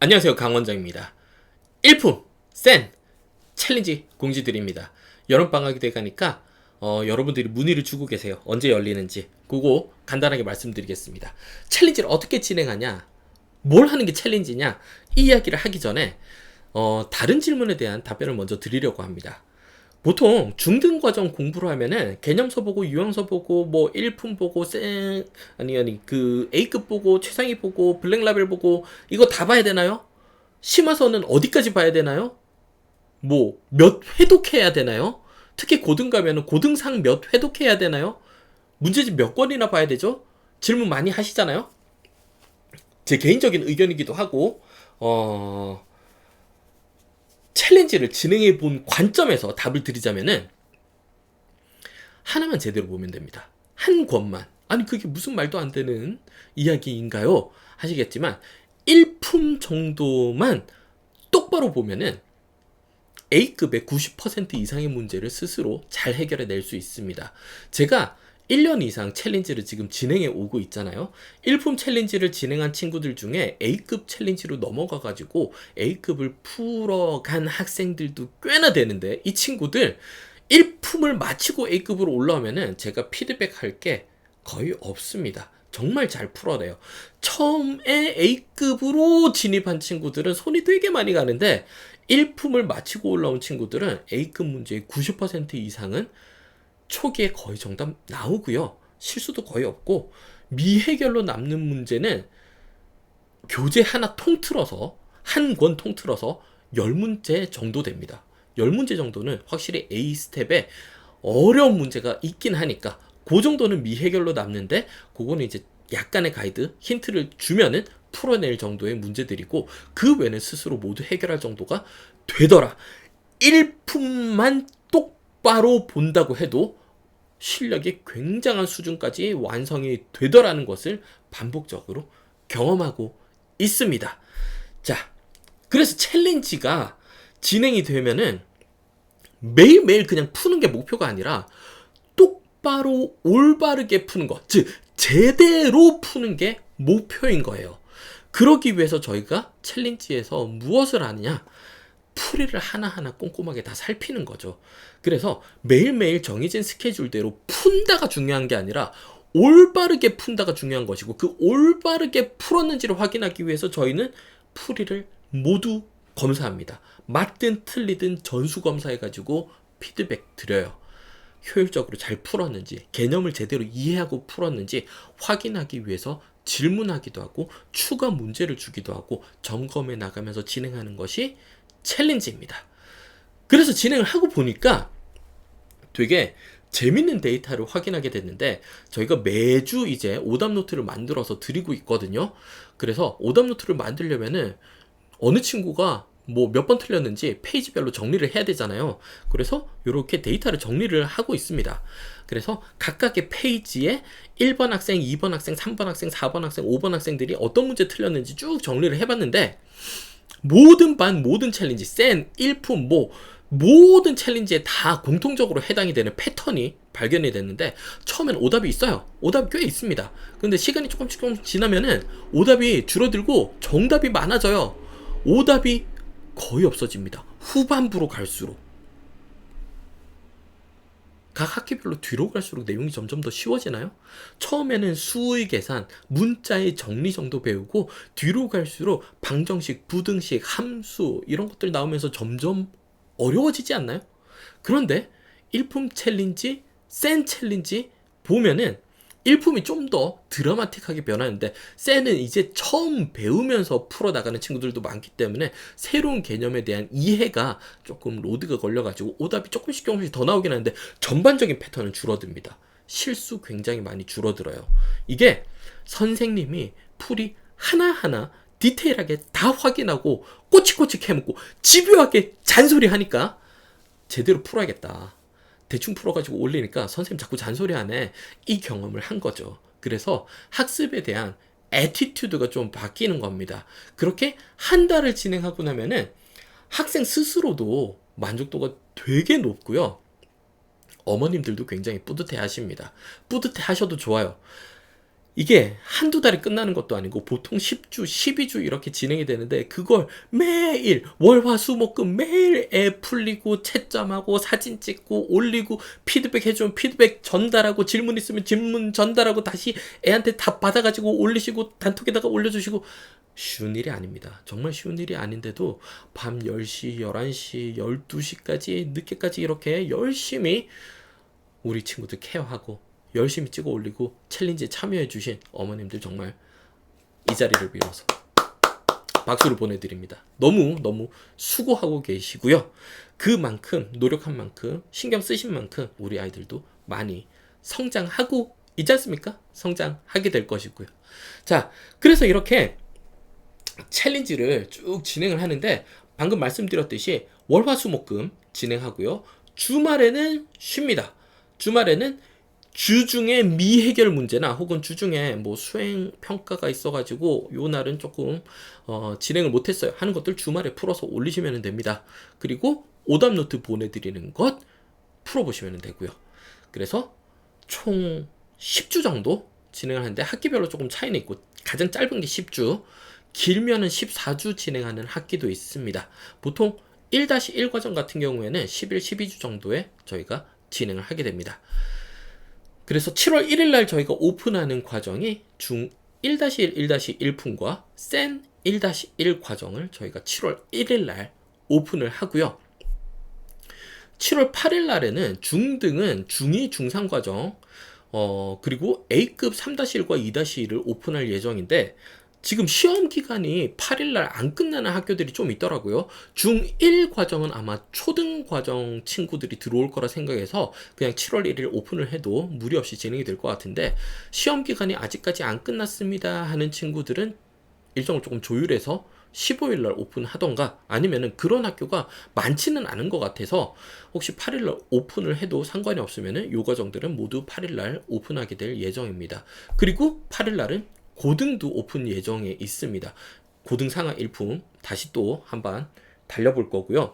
안녕하세요, 강원장입니다. 일품 센 챌린지 공지드립니다. 여름방학이 돼가니까 여러분들이 문의를 주고 계세요. 언제 열리는지 그거 간단하게 말씀드리겠습니다. 챌린지를 어떻게 진행하냐, 뭘 하는 게 챌린지냐, 이 이야기를 하기 전에 다른 질문에 대한 답변을 먼저 드리려고 합니다. 보통 중등과정 공부를 하면은 개념서 보고 유형서 보고 뭐 1품 보고 아니 그 A급 보고 최상위 보고 블랙라벨 보고 이거 다 봐야 되나요? 심화서는 어디까지 봐야 되나요? 뭐 몇 회독해야 되나요? 특히 고등 가면은 고등상 몇 회독해야 되나요? 문제집 몇 권이나 봐야 되죠? 질문 많이 하시잖아요. 제 개인적인 의견이기도 하고 챌린지를 진행해 본 관점에서 답을 드리자면은 하나만 제대로 보면 됩니다. 한 권만. 아니 그게 무슨 말도 안 되는 이야기인가요? 하시겠지만 1품 정도만 똑바로 보면은 A급의 90% 이상의 문제를 스스로 잘 해결해낼 수 있습니다. 제가 1년 이상 챌린지를 지금 진행해 오고 있잖아요. 1품 챌린지를 진행한 친구들 중에 A급 챌린지로 넘어가가지고 A급을 풀어간 학생들도 꽤나 되는데, 이 친구들 1품을 마치고 A급으로 올라오면은 제가 피드백할 게 거의 없습니다. 정말 잘 풀어내요. 처음에 A급으로 진입한 친구들은 손이 되게 많이 가는데 1품을 마치고 올라온 친구들은 A급 문제의 90% 이상은 초기에 거의 정답 나오고요. 실수도 거의 없고, 미해결로 남는 문제는 교재 하나 통틀어서, 한 권 통틀어서 10문제 정도 됩니다. 10문제 정도는 확실히 A 스텝에 어려운 문제가 있긴 하니까 그 정도는 미해결로 남는데, 그거는 이제 약간의 가이드, 힌트를 주면은 풀어낼 정도의 문제들이고, 그 외에는 스스로 모두 해결할 정도가 되더라. 1품만 똑바로 본다고 해도 실력이 굉장한 수준까지 완성이 되더라는 것을 반복적으로 경험하고 있습니다. 자, 그래서 챌린지가 진행이 되면은 매일매일 그냥 푸는 게 목표가 아니라 똑바로 올바르게 푸는 것, 즉 제대로 푸는 게 목표인 거예요. 그러기 위해서 저희가 챌린지에서 무엇을 하느냐, 풀이를 하나하나 꼼꼼하게 다 살피는 거죠. 그래서 매일매일 정해진 스케줄대로 푼다가 중요한 게 아니라 올바르게 푼다가 중요한 것이고, 그 올바르게 풀었는지를 확인하기 위해서 저희는 풀이를 모두 검사합니다. 맞든 틀리든 전수 검사해가지고 피드백 드려요. 효율적으로 잘 풀었는지, 개념을 제대로 이해하고 풀었는지 확인하기 위해서 질문하기도 하고 추가 문제를 주기도 하고 점검해 나가면서 진행하는 것이 챌린지입니다. 그래서 진행을 하고 보니까 되게 재밌는 데이터를 확인하게 됐는데, 저희가 매주 이제 오답 노트를 만들어서 드리고 있거든요. 그래서 오답 노트를 만들려면은 어느 친구가 뭐 몇 번 틀렸는지 페이지별로 정리를 해야 되잖아요. 그래서 이렇게 데이터를 정리를 하고 있습니다. 그래서 각각의 페이지에 1번 학생, 2번 학생, 3번 학생, 4번 학생, 5번 학생들이 어떤 문제 틀렸는지 쭉 정리를 해봤는데, 모든 반, 모든 챌린지, 센, 1품, 뭐 모든 챌린지에 다 공통적으로 해당이 되는 패턴이 발견이 됐는데, 처음엔 오답이 있어요. 오답이 꽤 있습니다. 근데 시간이 조금씩 지나면은 오답이 줄어들고 정답이 많아져요. 오답이 거의 없어집니다. 후반부로 갈수록. 각 학기별로 뒤로 갈수록 내용이 점점 더 쉬워지나요? 처음에는 수의 계산, 문자의 정리 정도 배우고, 뒤로 갈수록 방정식, 부등식, 함수 이런 것들 나오면서 점점 어려워지지 않나요? 그런데 1품 챌린지, 센 챌린지 보면은 1품이 좀 더 드라마틱하게 변하는데, 센은 이제 처음 배우면서 풀어나가는 친구들도 많기 때문에 새로운 개념에 대한 이해가 조금 로드가 걸려가지고 오답이 조금씩 더 나오긴 하는데 전반적인 패턴은 줄어듭니다. 실수 굉장히 많이 줄어들어요. 이게 선생님이 풀이 하나하나 디테일하게 다 확인하고 꼬치꼬치 캐묻고 집요하게 잔소리하니까 제대로 풀어야겠다, 대충 풀어가지고 올리니까 선생님 자꾸 잔소리하네, 이 경험을 한 거죠. 그래서 학습에 대한 애티튜드가 좀 바뀌는 겁니다. 그렇게 한 달을 진행하고 나면은 학생 스스로도 만족도가 되게 높고요. 어머님들도 굉장히 뿌듯해 하십니다. 뿌듯해 하셔도 좋아요. 이게 한두 달이 끝나는 것도 아니고 보통 10주, 12주 이렇게 진행이 되는데 그걸 매일 월화수목금 매일 애 풀리고 채점하고 사진 찍고 올리고 피드백 해주면 피드백 전달하고 질문 있으면 질문 전달하고 다시 애한테 답 받아가지고 올리시고 단톡에다가 올려주시고 쉬운 일이 아닙니다. 정말 쉬운 일이 아닌데도 밤 10시, 11시, 12시까지 늦게까지 이렇게 열심히 우리 친구들 케어하고 열심히 찍어 올리고 챌린지에 참여해 주신 어머님들 정말 이 자리를 빌어서 박수를 보내드립니다. 너무 수고하고 계시고요. 그만큼 노력한 만큼 신경 쓰신 만큼 우리 아이들도 많이 성장하고 있지 않습니까? 성장하게 될 것이고요. 자, 그래서 이렇게 챌린지를 쭉 진행을 하는데 방금 말씀드렸듯이 월화수목금 진행하고요. 주말에는 쉽니다. 주말에는 주중에 미해결 문제나 혹은 주중에 뭐 수행 평가가 있어가지고 요 날은 조금 진행을 못했어요 하는 것들 주말에 풀어서 올리시면 됩니다. 그리고 오답 노트 보내드리는 것 풀어보시면 되고요. 그래서 총 10주 정도 진행을 하는데 학기별로 조금 차이는 있고 가장 짧은 게 10주, 길면은 14주 진행하는 학기도 있습니다. 보통 1-1 과정 같은 경우에는 11, 12주 정도에 저희가 진행을 하게 됩니다. 그래서 7월 1일 날 저희가 오픈하는 과정이 중 1-1, 1-1품과 센 1-1 과정을 저희가 7월 1일 날 오픈을 하고요. 7월 8일 날에는 중등은 중2, 중3 과정 그리고 A급 3-1과 2-1을 오픈할 예정인데 지금 시험 기간이 8일날 안 끝나는 학교들이 좀 있더라고요. 중1 과정은 아마 초등 과정 친구들이 들어올 거라 생각해서 그냥 7월 1일 오픈을 해도 무리 없이 진행이 될 것 같은데 시험 기간이 아직까지 안 끝났습니다 하는 친구들은 일정을 조금 조율해서 15일날 오픈하던가 아니면은 그런 학교가 많지는 않은 것 같아서 혹시 8일날 오픈을 해도 상관이 없으면은 요 과정들은 모두 8일날 오픈하게 될 예정입니다. 그리고 8일날은 고등도 오픈 예정에 있습니다. 고등 상하 1품 다시 또 한번 달려볼 거고요.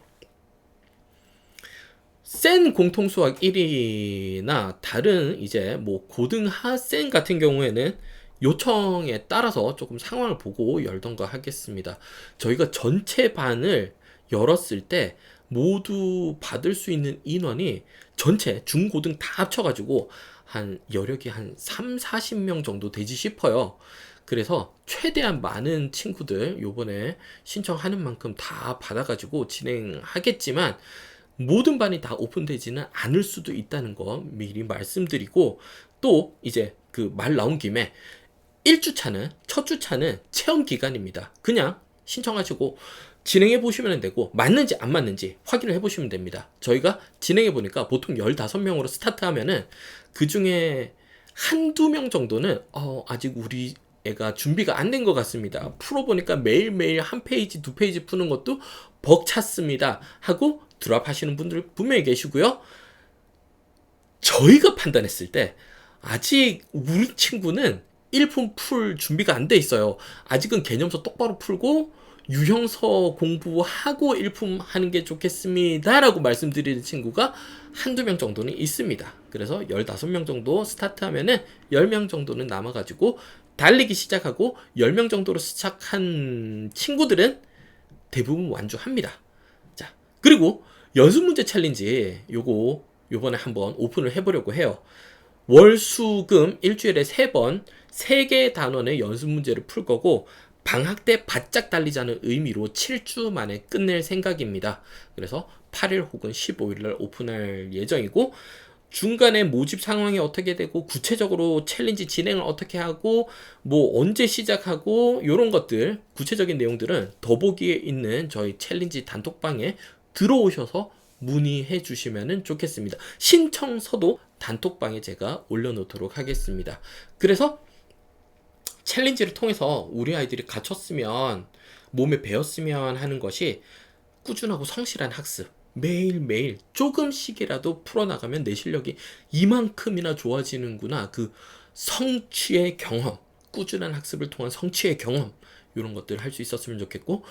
센 공통수학 1위나 다른 이제 뭐 고등 하센 같은 경우에는 요청에 따라서 조금 상황을 보고 열던가 하겠습니다. 저희가 전체 반을 열었을 때 모두 받을 수 있는 인원이 전체 중고등 다 합쳐가지고 한 여력이 한 3, 40명 정도 되지 싶어요. 그래서 최대한 많은 친구들 요번에 신청하는 만큼 다 받아가지고 진행하겠지만 모든 반이 다 오픈되지는 않을 수도 있다는 거 미리 말씀드리고 또 이제 그 말 나온 김에 1주차는 첫 주차는 체험 기간입니다. 그냥 신청하시고 진행해 보시면 되고 맞는지 안 맞는지 확인을 해 보시면 됩니다. 저희가 진행해 보니까 보통 15명으로 스타트하면은 그 중에 한두 명 정도는 아직 우리 애가 준비가 안 된 것 같습니다. 풀어보니까 매일매일 한 페이지, 두 페이지 푸는 것도 벅찼습니다. 하고 드랍하시는 분들 분명히 계시고요. 저희가 판단했을 때 아직 우리 친구는 1품 풀 준비가 안 돼 있어요. 아직은 개념서 똑바로 풀고 유형서 공부하고 1품 하는 게 좋겠습니다 라고 말씀드리는 친구가 한두 명 정도는 있습니다. 그래서 15명 정도 스타트하면은 10명 정도는 남아가지고 달리기 시작하고 10명 정도로 시작한 친구들은 대부분 완주합니다. 자, 그리고 연습문제 챌린지 요번에 한번 오픈을 해보려고 해요. 월, 수, 금 일주일에 3번 3개의 단원의 연습 문제를 풀 거고 방학 때 바짝 달리자는 의미로 7주 만에 끝낼 생각입니다. 그래서 8일 혹은 15일 날 오픈할 예정이고 중간에 모집 상황이 어떻게 되고 구체적으로 챌린지 진행을 어떻게 하고 뭐 언제 시작하고 이런 것들 구체적인 내용들은 더보기에 있는 저희 챌린지 단톡방에 들어오셔서 문의해 주시면 좋겠습니다. 신청서도 단톡방에 제가 올려놓도록 하겠습니다. 그래서 챌린지를 통해서 우리 아이들이 갖췄으면 몸에 배웠으면 하는 것이 꾸준하고 성실한 학습 매일매일 조금씩이라도 풀어나가면 내 실력이 이만큼이나 좋아지는구나 그 성취의 경험 꾸준한 학습을 통한 성취의 경험 이런 것들을 할 수 있었으면 좋겠고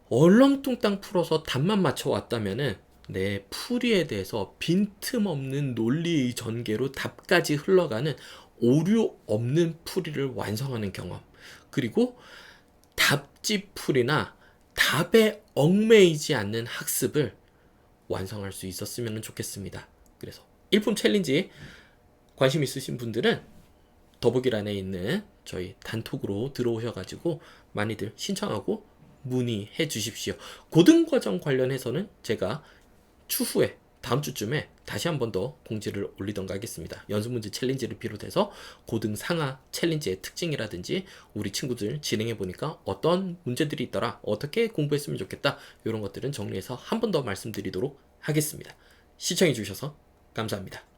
얼렁뚱땅 풀어서 답만 맞춰왔다면은 내 풀이에 대해서 빈틈없는 논리의 전개로 답까지 흘러가는 오류 없는 풀이를 완성하는 경험, 그리고 답지 풀이나 답에 얽매이지 않는 학습을 완성할 수 있었으면 좋겠습니다. 그래서 일품 챌린지 관심 있으신 분들은 더보기란에 있는 저희 단톡으로 들어오셔가지고 많이들 신청하고 문의해 주십시오. 고등과정 관련해서는 제가 추후에 다음 주쯤에 다시 한 번 더 공지를 올리던가 하겠습니다. 연습문제 챌린지를 비롯해서 고등 상하 챌린지의 특징이라든지 우리 친구들 진행해 보니까 어떤 문제들이 있더라, 어떻게 공부했으면 좋겠다, 이런 것들은 정리해서 한 번 더 말씀드리도록 하겠습니다. 시청해 주셔서 감사합니다.